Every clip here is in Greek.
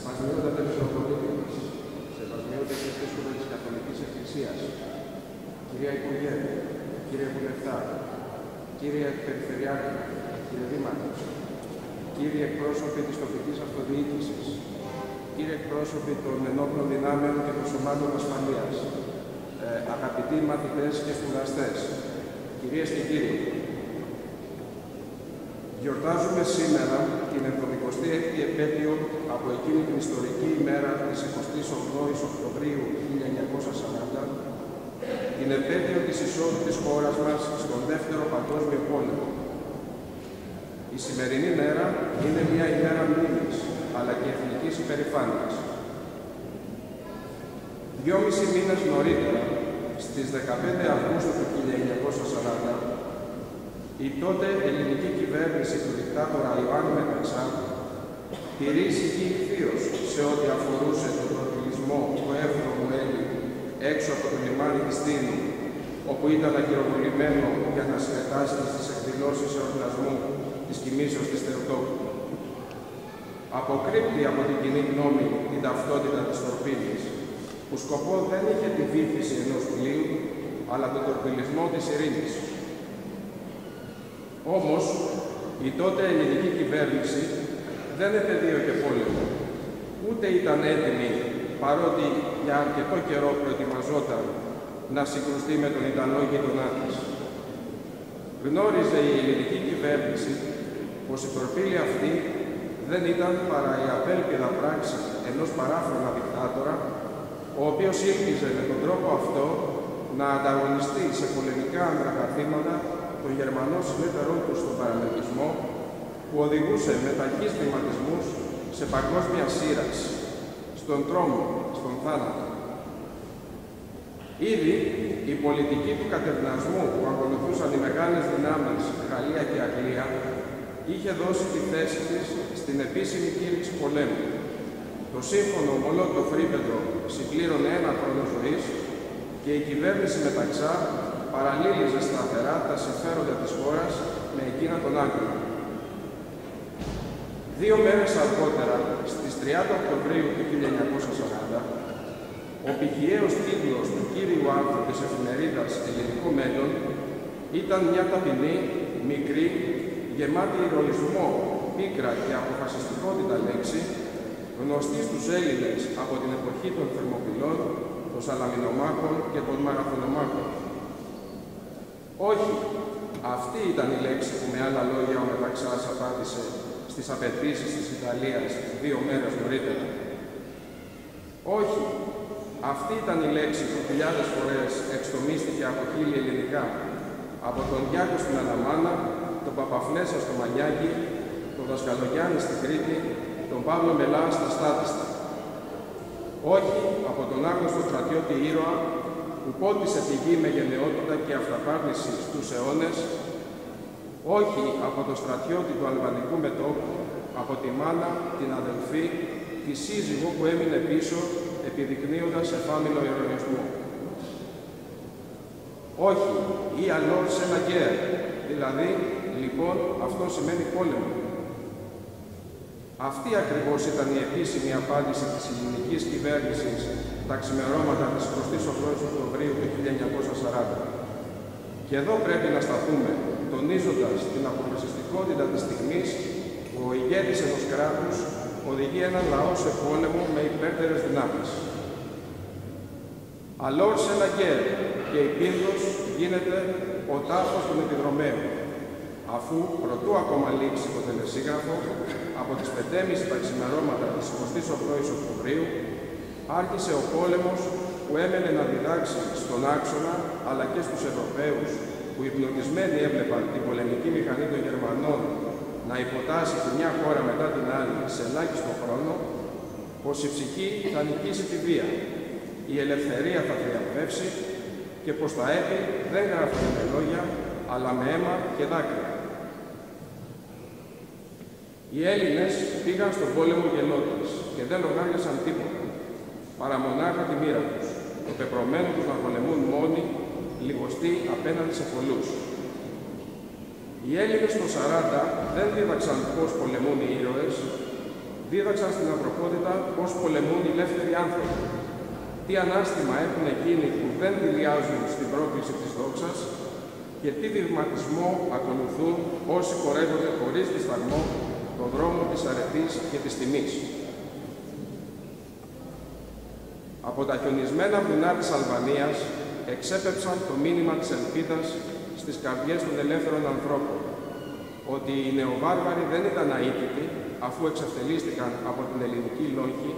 Σεβασμιότατε Μητροπολίτη μας, σεβασμιότατε Επίσκοπε της Καθολικής Εκκλησίας, κυρία Υπουργέ, κύριε Βουλευτά, κύριε Περιφερειάρχη, κύριε Δήμαρχος, κύριοι εκπρόσωποι της τοπικής αυτοδιοίκησης, κύριοι εκπρόσωποι των ενόπλων δυνάμεων και των σωμάτων ασφαλείας, αγαπητοί μαθητές και σπουδαστές, κυρίες και κύριοι, γιορτάζουμε σήμερα την 76η επέτειο από εκείνη την ιστορική ημέρα της 28ης Οκτωβρίου 1940, την επέτειο της εισόδου της χώρας μας στον Δεύτερο Παγκόσμιο Πόλεμο. Η σημερινή μέρα είναι μια ημέρα μνήμης, αλλά και εθνικής υπερηφάνειας. 2,5 μήνες νωρίτερα, στις 15 Αυγούστου του 1940, η τότε ελληνική κυβέρνηση του δικτάτορα Ιωάννη Μεταξά τηρήθηκε ηχθείως σε ό,τι αφορούσε τον προπυλισμό του 7ου Έλλη έξω από το λιμάνι της Τίνου, όπου ήταν ακυροβολημένο για να συμμετάσχει στις εκδηλώσεις εορτασμού της κοιμήσεως της Θεοτόκου. Αποκρύπτει από την κοινή γνώμη την ταυτότητα της τορπίλης, που σκοπό δεν είχε τη βύθιση ενός πλοίου, αλλά τον τορπιλισμό της ειρήνης. Όμως, η τότε ελληνική κυβέρνηση δεν επεδίωκε πόλεμο, ούτε ήταν έτοιμη, παρότι για αρκετό καιρό προετοιμαζόταν να συγκρουστεί με τον Ιταλό γείτονά της. Γνώριζε η ελληνική κυβέρνηση πως η τορπίλη αυτή δεν ήταν παρά η απέλπιδα πράξη ενός παράφρονα δικτάτορα, ο οποίος ήλπιζε με τον τρόπο αυτό να ανταγωνιστεί σε πολεμικά ανδρακαθήματα τον Γερμανό συνεταιρό του στον παραλογισμό, που οδηγούσε με ταχύς βηματισμούς σε παγκόσμια σύραξη, στον τρόμο, στον θάνατο. Ήδη η πολιτική του κατευνασμού που ακολουθούσαν οι μεγάλες δυνάμεις Γαλλία και Αγγλία είχε δώσει τη θέση της στην επίσημη κήρυξη πολέμου. Το σύμφωνο Μολότοφ-Ρίμπεντροπ συμπλήρωνε 1 χρόνο ζωής και η κυβέρνηση Μεταξά παραλλήλιζε σταθερά τα συμφέροντα της χώρας με εκείνα των Άγγλων. 2 μέρες αργότερα, στις 30 Οκτωβρίου του 1940, ο πηχιαίος τίτλος του κύριου άρθρου της εφημερίδας «Ελληνικό Μέλλον» ήταν μια ταπεινή, μικρή, γεμάτη ηρωισμό, πίκρα και αποφασιστικότητα λέξη, γνωστή στους Έλληνες από την εποχή των Θερμοπυλών, των Σαλαμινομάχων και των Μαραθωνομάχων. Όχι, αυτή ήταν η λέξη που με άλλα λόγια ο Μεταξάς απάντησε στις απαιτήσεις της Ιταλίας 2 μέρες νωρίτερα. Όχι, αυτή ήταν η λέξη που χιλιάδες φορές εξτομίστηκε από χείλη ελληνικά, από τον Γιάκο στην Αλαμάνα, τον Παπαφλέσσα στο Μανιάκι, τον Δασκαλογιάννη στην Κρήτη, τον Παύλο Μελά στα Στάτιστα. Όχι, από τον άγνωστο στρατιώτη ήρωα που πότισε τη γη με γενναιότητα και αυταπάρνηση στους αιώνες. Όχι, από τον στρατιώτη του αλβανικού μετώπου, από τη μάνα, την αδελφή, τη σύζυγο που έμεινε πίσω επιδεικνύοντας εφάμιλο ηρωισμό. Όχι, ή alors c'est la guerre, δηλαδή, λοιπόν, αυτό σημαίνει πόλεμο. Αυτή ακριβώς ήταν η επίσημη απάντηση της ελληνικής κυβέρνησης τα ξημερώματα της 28ης Οκτωβρίου του 1940. Και εδώ πρέπει να σταθούμε, τονίζοντας την αποφασιστικότητα της στιγμής που ο ηγέτης ενός κράτους οδηγεί έναν λαό σε πόλεμο με υπέρτερες δυνάμεις. Alors c'est la guerre, και η πύρδος γίνεται ο τάφος των επιδρομέων, αφού προτού ακόμα λήξει το τελεσίγραφο, από τις 5.30 τα ξημερώματα της 28ης Οκτωβρίου, άρχισε ο πόλεμος που έμενε να διδάξει στον άξονα, αλλά και στους Ευρωπαίους, που υπνοτισμένοι έβλεπαν την πολεμική μηχανή των Γερμανών να υποτάσσει τη μια χώρα μετά την άλλη σε ελάχιστο χρόνο, πως η ψυχή θα νικήσει τη βία, η ελευθερία θα θριαμβεύσει και πως τα έτη δεν γράφονται με λόγια, αλλά με αίμα και δάκρυα. Οι Έλληνες πήγαν στον πόλεμο γελώντας και δεν λογάριασαν τίποτα, παρά μονάχα τη μοίρα τους, το πεπρωμένο τους να πολεμούν μόνοι, λιγοστοί απέναντι σε πολλούς. Οι Έλληνες το 40 δεν δίδαξαν πώς πολεμούν οι ήρωες, δίδαξαν στην ανθρωπότητα πώς πολεμούν οι ελεύθεροι άνθρωποι, τι ανάστημα έχουν εκείνοι που δεν δηλιάζουν στην πρόκληση της δόξας και τι δειγματισμό ακολουθούν όσοι πορεύονται χωρίς δισταγμό τον δρόμο της αρετής και της τιμής. Από τα χιονισμένα βουνά της Αλβανίας εξέπεψαν το μήνυμα της ελπίδας στις καρδιές των ελεύθερων ανθρώπων, ότι οι νεοβάρβαροι δεν ήταν αίτητοι αφού εξευτελίστηκαν από την ελληνική λόγη,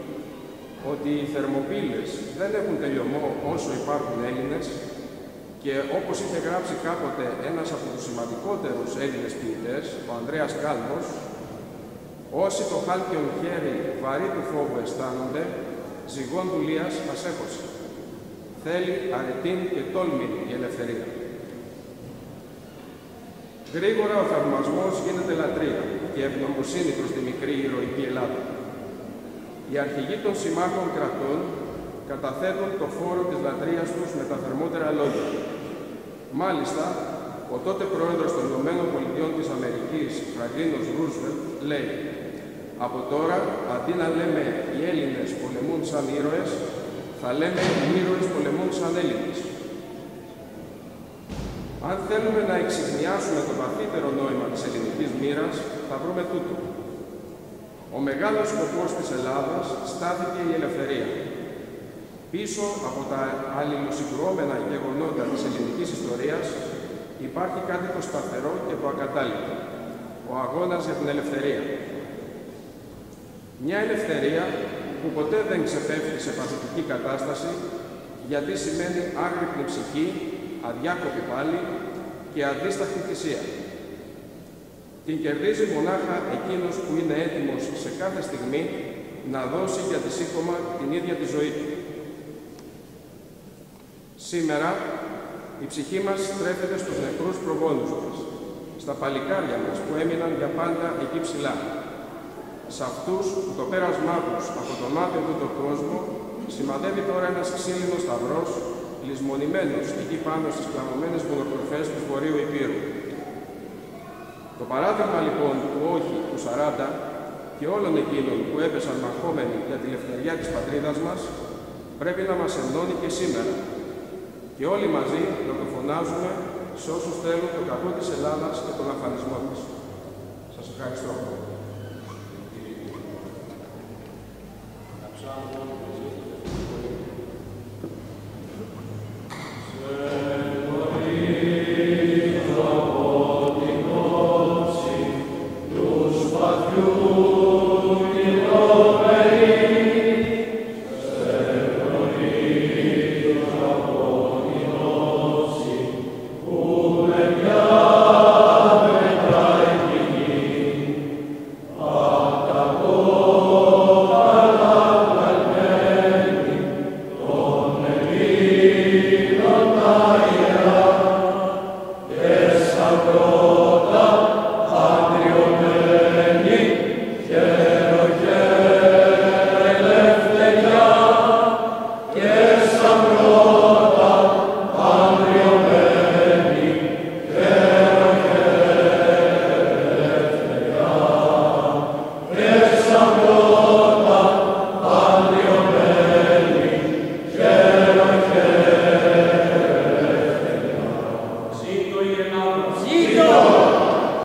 ότι οι Θερμοπύλες δεν έχουν τελειωμό όσο υπάρχουν Έλληνες και όπως είχε γράψει κάποτε ένας από τους σημαντικότερους Έλληνες ποιητές, ο Ανδρέας Κάλμος, όσοι το χάλκιον χέρι βαρύ του φόβου αισθάνονται, ζυγών δουλείας ας έχωση. Θέλει αρετήν και τόλμη η ελευθερία. Γρήγορα ο θαυμασμός γίνεται λατρεία και ευγνωμοσύνη προς τη μικρή ηρωική Ελλάδα. Οι αρχηγοί των συμμάχων κρατών καταθέτουν το φόρο της λατρείας τους με τα θερμότερα λόγια. Μάλιστα, ο τότε πρόεδρος των ΗΠΑ της Φραγκλίνος Ρούσβελτ λέει «Από τώρα, αντί να λέμε οι Έλληνες πολεμούν σαν ήρωες, θα λέμε οι ήρωες πολεμούν σαν Έλληνες». Αν θέλουμε να εξηγνιάσουμε το βαθύτερο νόημα της ελληνικής μοίρας, θα βρούμε τούτο. Ο μεγάλος σκοπός της Ελλάδας στάθηκε η ελευθερία. Πίσω από τα αλληλοσυγκρουόμενα γεγονότα της ελληνικής ιστορίας υπάρχει κάτι το σταθερό και το ακατάληπτο. Ο αγώνας για την ελευθερία. Μια ελευθερία που ποτέ δεν ξεπέφτει σε παθητική κατάσταση, γιατί σημαίνει άγρυπνη ψυχή, αδιάκοπη πάλι και αντίσταχτη θυσία. Την κερδίζει μονάχα εκείνος που είναι έτοιμος σε κάθε στιγμή να δώσει για τη σήκωμα την ίδια τη ζωή του. Σήμερα η ψυχή μας στρέφεται στους νεκρούς προγόνους μας, στα παλικάρια μας που έμειναν για πάντα εκεί ψηλά, σε αυτούς που το πέρασμά τους από τον άπεδο τον κόσμο σημαδεύει τώρα ένας ξύλινος σταυρός, λησμονημένος εκεί πάνω στις κλαμωμένες μονοπροφές του Βορείου Υπήρου. Το παράδειγμα λοιπόν του όχι του 40 και όλων εκείνων που έπεσαν μαχόμενοι για τη ελευθεριά της πατρίδας μας πρέπει να μας ενώνει και σήμερα και όλοι μαζί να το φωνάζουμε σε όσους θέλουν το κακό της Ελλάδας και τον αφανισμό της. Σας ευχαριστώ.